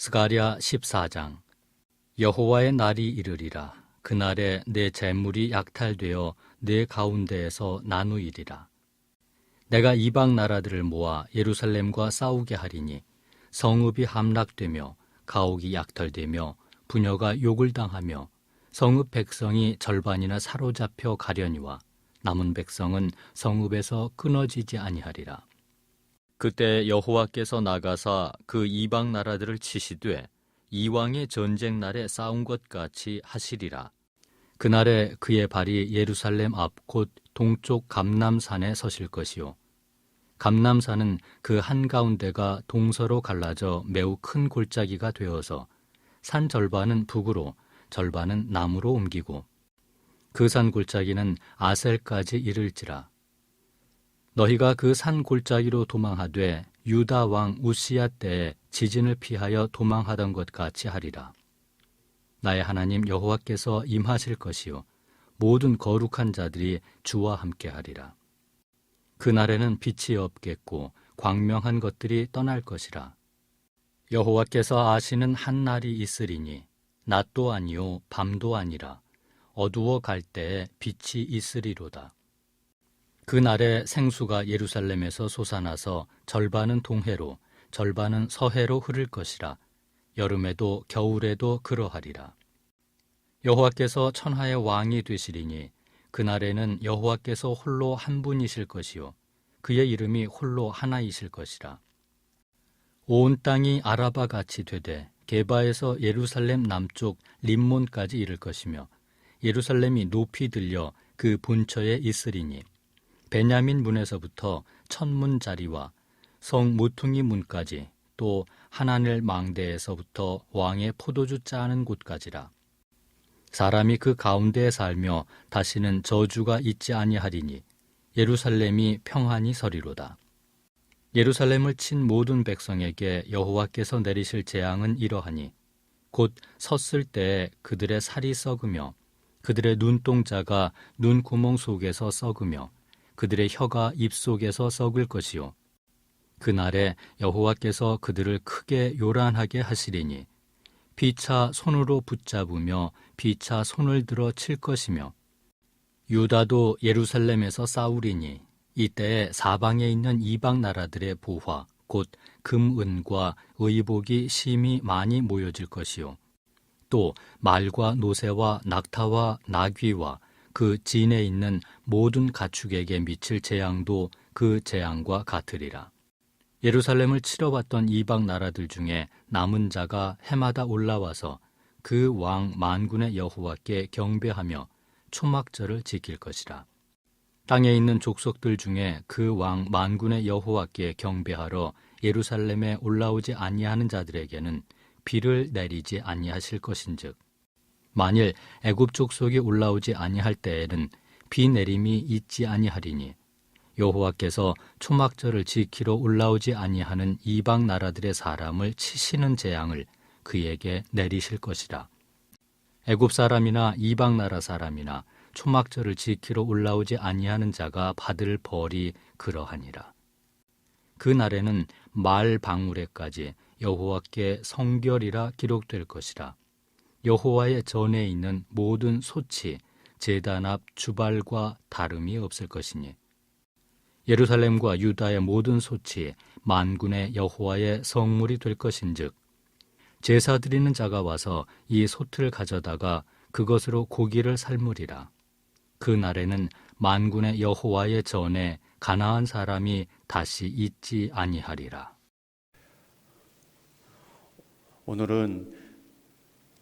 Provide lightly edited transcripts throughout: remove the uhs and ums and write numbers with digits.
스가랴 14장. 여호와의 날이 이르리라. 그날에 내 재물이 약탈되어 내 가운데에서 나누이리라. 내가 이방 나라들을 모아 예루살렘과 싸우게 하리니 성읍이 함락되며 가옥이 약탈되며 부녀가 욕을 당하며 성읍 백성이 절반이나 사로잡혀 가려니와 남은 백성은 성읍에서 끊어지지 아니하리라. 그때 여호와께서 나가사 그 이방 나라들을 치시되 이왕의 전쟁 날에 싸운 것 같이 하시리라. 그날에 그의 발이 예루살렘 앞 곧 동쪽 감람산에 서실 것이요 감람산은 그 한가운데가 동서로 갈라져 매우 큰 골짜기가 되어서 산 절반은 북으로 절반은 남으로 옮기고 그 산 골짜기는 아셀까지 이를지라. 너희가 그 산 골짜기로 도망하되 유다 왕 우시야 때에 지진을 피하여 도망하던 것 같이 하리라. 나의 하나님 여호와께서 임하실 것이요 모든 거룩한 자들이 주와 함께 하리라. 그날에는 빛이 없겠고 광명한 것들이 떠날 것이라. 여호와께서 아시는 한 날이 있으리니 낮도 아니요 밤도 아니라 어두워 갈 때에 빛이 있으리로다. 그날에 생수가 예루살렘에서 솟아나서 절반은 동해로 절반은 서해로 흐를 것이라. 여름에도 겨울에도 그러하리라. 여호와께서 천하의 왕이 되시리니 그날에는 여호와께서 홀로 한 분이실 것이요 그의 이름이 홀로 하나이실 것이라. 온 땅이 아라바 같이 되되 게바에서 예루살렘 남쪽 림몬까지 이를 것이며 예루살렘이 높이 들려 그 본처에 있으리니 베냐민 문에서부터 천문 자리와 성 모퉁이 문까지 또 하나넬 망대에서부터 왕의 포도주 짜는 곳까지라. 사람이 그 가운데에 살며 다시는 저주가 있지 아니하리니 예루살렘이 평안히 서리로다. 예루살렘을 친 모든 백성에게 여호와께서 내리실 재앙은 이러하니 곧 섰을 때에 그들의 살이 썩으며 그들의 눈동자가 눈구멍 속에서 썩으며 그들의 혀가 입속에서 썩을 것이요 그날에 여호와께서 그들을 크게 요란하게 하시리니 피차 손으로 붙잡으며 피차 손을 들어 칠 것이며 유다도 예루살렘에서 싸우리니 이때에 사방에 있는 이방 나라들의 보화 곧 금은과 의복이 심히 많이 모여질 것이요 또 말과 노새와 낙타와 나귀와 그 진에 있는 모든 가축에게 미칠 재앙도 그 재앙과 같으리라. 예루살렘을 치러왔던 이방 나라들 중에 남은 자가 해마다 올라와서 그 왕 만군의 여호와께 경배하며 초막절을 지킬 것이라. 땅에 있는 족속들 중에 그 왕 만군의 여호와께 경배하러 예루살렘에 올라오지 아니하는 자들에게는 비를 내리지 아니하실 것인즉 만일 애굽 족속이 올라오지 아니할 때에는 비 내림이 있지 아니하리니 여호와께서 초막절을 지키러 올라오지 아니하는 이방 나라들의 사람을 치시는 재앙을 그에게 내리실 것이라. 애굽 사람이나 이방 나라 사람이나 초막절을 지키러 올라오지 아니하는 자가 받을 벌이 그러하니라. 그 날에는 말 방울에까지 여호와께 성결이라 기록될 것이라. 여호와의 전에 있는 모든 소치, 제단 앞 주발과 다름이 없을 것이니 예루살렘과 유다의 모든 소치, 만군의 여호와의 성물이 될 것인즉 제사 드리는 자가 와서 이 솥을 가져다가 그것으로 고기를 삶으리라. 그 날에는 만군의 여호와의 전에 가나안 사람이 다시 있지 아니하리라. 오늘은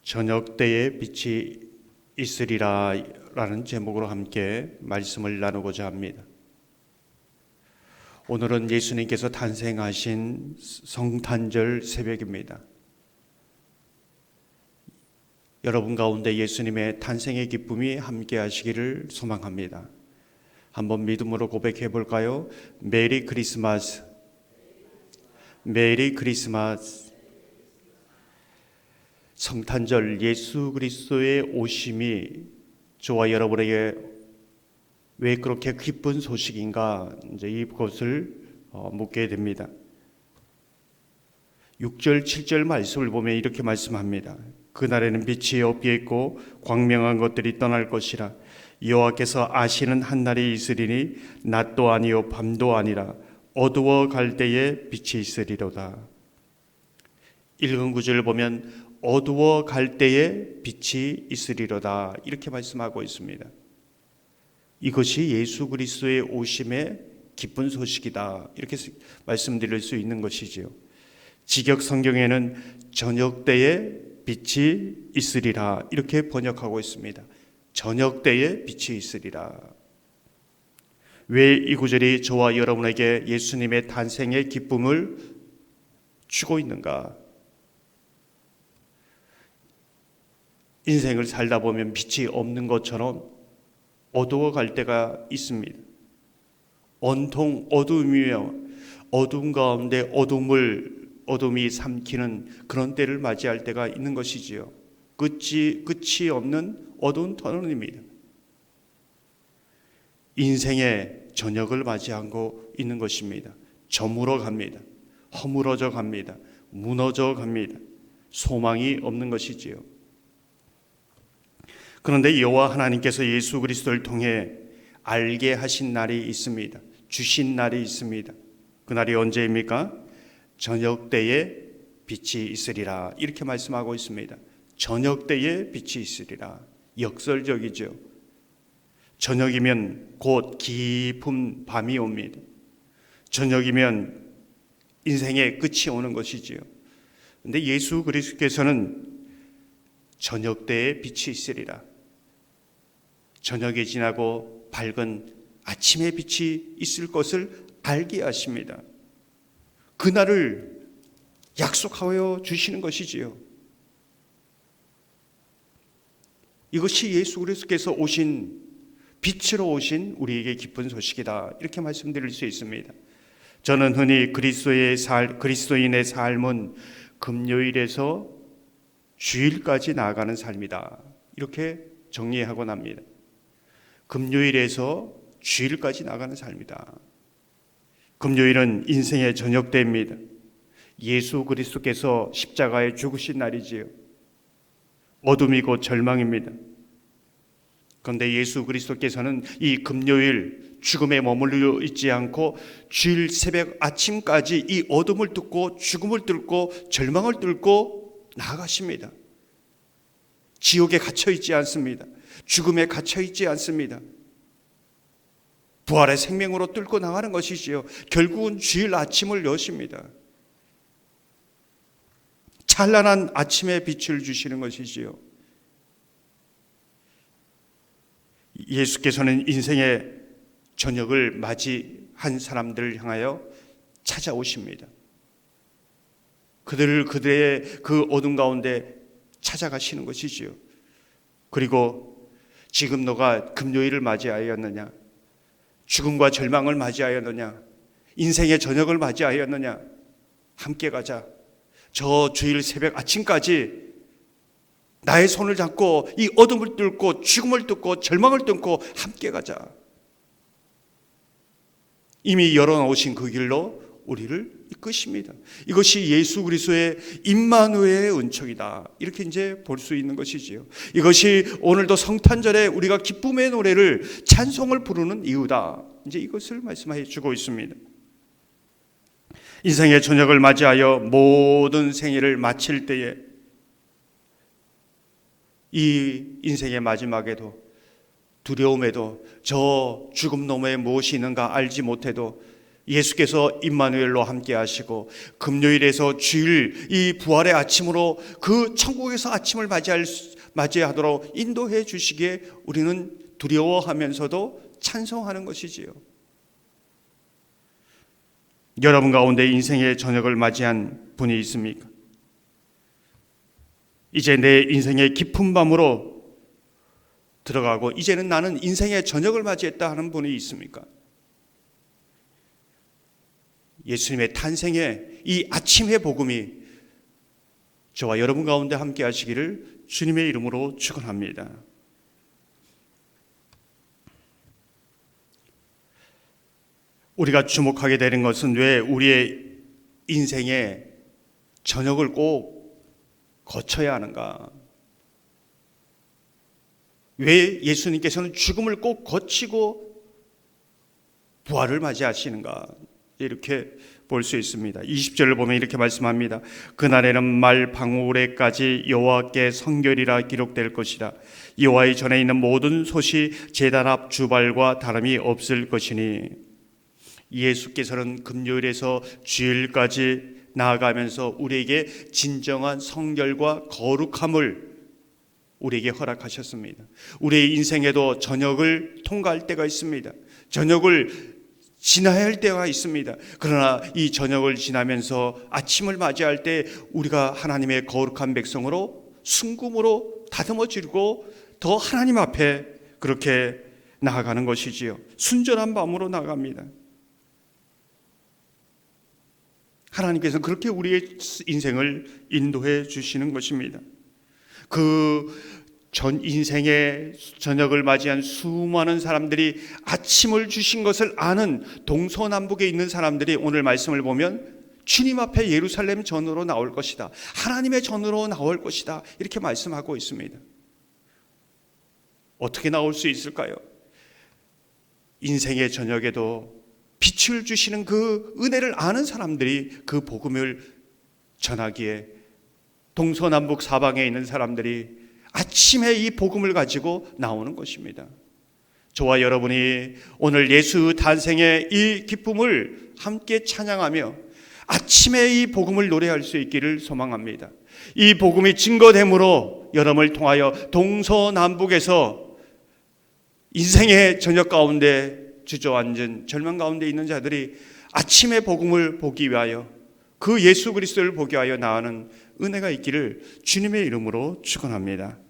저녁 때에 빛이 있으리라 라는 제목으로 함께 말씀을 나누고자 합니다. 오늘은 예수님께서 탄생하신 성탄절 새벽입니다. 여러분 가운데 예수님의 탄생의 기쁨이 함께 하시기를 소망합니다. 한번 믿음으로 고백해 볼까요? 메리 크리스마스, 메리 크리스마스. 성탄절 예수 그리스도의 오심이 저와 여러분에게 왜 그렇게 기쁜 소식인가 이제 이것을 묻게 됩니다. 6절, 7절 말씀을 보면 이렇게 말씀합니다. 그날에는 빛이 없게 있고 광명한 것들이 떠날 것이라. 여호와께서 아시는 한 날이 있으리니 낮도 아니요 밤도 아니라 어두워 갈 때에 빛이 있으리로다. 읽은 구절을 보면 어두워 갈 때에 빛이 있으리로다 이렇게 말씀하고 있습니다. 이것이 예수 그리스도의 오심의 기쁜 소식이다 이렇게 말씀드릴 수 있는 것이지요. 직역 성경에는 저녁 때에 빛이 있으리라 이렇게 번역하고 있습니다. 저녁 때에 빛이 있으리라. 왜 이 구절이 저와 여러분에게 예수님의 탄생의 기쁨을 주고 있는가? 인생을 살다 보면 빛이 없는 것처럼 어두워 갈 때가 있습니다. 온통 어둠이며 어둠 가운데 어둠이 삼키는 그런 때를 맞이할 때가 있는 것이지요. 끝이 없는 어두운 터널입니다. 인생의 저녁을 맞이하고 있는 것입니다. 저물어 갑니다. 허물어져 갑니다. 무너져 갑니다. 소망이 없는 것이지요. 그런데 여호와 하나님께서 예수 그리스도를 통해 알게 하신 날이 있습니다. 주신 날이 있습니다. 그날이 언제입니까? 저녁 때에 빛이 있으리라 이렇게 말씀하고 있습니다. 저녁 때에 빛이 있으리라. 역설적이죠. 저녁이면 곧 깊은 밤이 옵니다. 저녁이면 인생의 끝이 오는 것이지요. 그런데 예수 그리스도께서는 저녁 때에 빛이 있으리라. 저녁이 지나고 밝은 아침의 빛이 있을 것을 알게 하십니다. 그날을 약속하여 주시는 것이지요. 이것이 예수 그리스도께서 오신 빛으로 오신 우리에게 기쁜 소식이다 이렇게 말씀드릴 수 있습니다. 저는 흔히 그리스도인의 삶은 금요일에서 주일까지 나아가는 삶이다 이렇게 정리하곤 합니다. 금요일에서 주일까지 나가는 삶이다. 금요일은 인생의 저녁 때입니다. 예수 그리스도께서 십자가에 죽으신 날이지요. 어둠이 곧 절망입니다. 그런데 예수 그리스도께서는 이 금요일 죽음에 머물러 있지 않고 주일 새벽 아침까지 이 어둠을 뚫고 죽음을 뚫고 절망을 뚫고 나아가십니다. 지옥에 갇혀 있지 않습니다. 죽음에 갇혀 있지 않습니다. 부활의 생명으로 뚫고 나가는 것이지요. 결국은 주일 아침을 여십니다. 찬란한 아침의 빛을 주시는 것이지요. 예수께서는 인생의 저녁을 맞이한 사람들을 향하여 찾아오십니다. 그들의 그 어둠 가운데 찾아가시는 것이지요. 그리고 지금 너가 금요일을 맞이하였느냐? 죽음과 절망을 맞이하였느냐? 인생의 저녁을 맞이하였느냐? 함께 가자. 저 주일 새벽 아침까지 나의 손을 잡고 이 어둠을 뚫고 죽음을 뚫고 절망을 뚫고 함께 가자. 이미 열어놓으신 그 길로 우리를 이끄십니다. 이것이 예수 그리스도의 임마누엘의 은총이다. 이렇게 이제 볼 수 있는 것이지요. 이것이 오늘도 성탄절에 우리가 기쁨의 노래를 찬송을 부르는 이유다. 이제 이것을 말씀해 주고 있습니다. 인생의 저녁을 맞이하여 모든 생애를 마칠 때에 이 인생의 마지막에도 두려움에도 저 죽음 너머에 무엇이 있는가 알지 못해도 예수께서 임마누엘로 함께 하시고 금요일에서 주일 이 부활의 아침으로 그 천국에서 아침을 맞이하도록 인도해 주시기에 우리는 두려워하면서도 찬송하는 것이지요. 여러분 가운데 인생의 저녁을 맞이한 분이 있습니까? 이제 내 인생의 깊은 밤으로 들어가고 이제는 나는 인생의 저녁을 맞이했다 하는 분이 있습니까? 예수님의 탄생의 이 아침의 복음이 저와 여러분 가운데 함께 하시기를 주님의 이름으로 축원합니다. 우리가 주목하게 되는 것은 왜 우리의 인생의 저녁을 꼭 거쳐야 하는가? 왜 예수님께서는 죽음을 꼭 거치고 부활을 맞이하시는가? 이렇게 볼 수 있습니다. 20절을 보면 이렇게 말씀합니다. 그날에는 말 방울에까지 여호와께 성결이라 기록될 것이라. 여호와의 전에 있는 모든 솥이 제단 앞 주발과 다름이 없을 것이니. 예수께서는 금요일에서 주일까지 나아가면서 우리에게 진정한 성결과 거룩함을 우리에게 허락하셨습니다. 우리의 인생에도 저녁을 통과할 때가 있습니다. 저녁을 지나야 할 때가 있습니다. 그러나 이 저녁을 지나면서 아침을 맞이할 때 우리가 하나님의 거룩한 백성으로 순금으로 다듬어지고 더 하나님 앞에 그렇게 나아가는 것이지요. 순전한 마음으로 나아갑니다. 하나님께서는 그렇게 우리의 인생을 인도해 주시는 것입니다. 그 전 인생의 저녁을 맞이한 수많은 사람들이 아침을 주신 것을 아는 동서남북에 있는 사람들이 오늘 말씀을 보면 주님 앞에 예루살렘 전으로 나올 것이다. 하나님의 전으로 나올 것이다. 이렇게 말씀하고 있습니다. 어떻게 나올 수 있을까요? 인생의 저녁에도 빛을 주시는 그 은혜를 아는 사람들이 그 복음을 전하기에 동서남북 사방에 있는 사람들이 아침에 이 복음을 가지고 나오는 것입니다. 저와 여러분이 오늘 예수 탄생의 이 기쁨을 함께 찬양하며 아침에 이 복음을 노래할 수 있기를 소망합니다. 이 복음이 증거됨으로 여러분을 통하여 동서남북에서 인생의 저녁 가운데 주저앉은 절망 가운데 있는 자들이 아침의 복음을 보기 위하여 그 예수 그리스도를 보기 위하여 나아가는 은혜가 있기를 주님의 이름으로 축원합니다.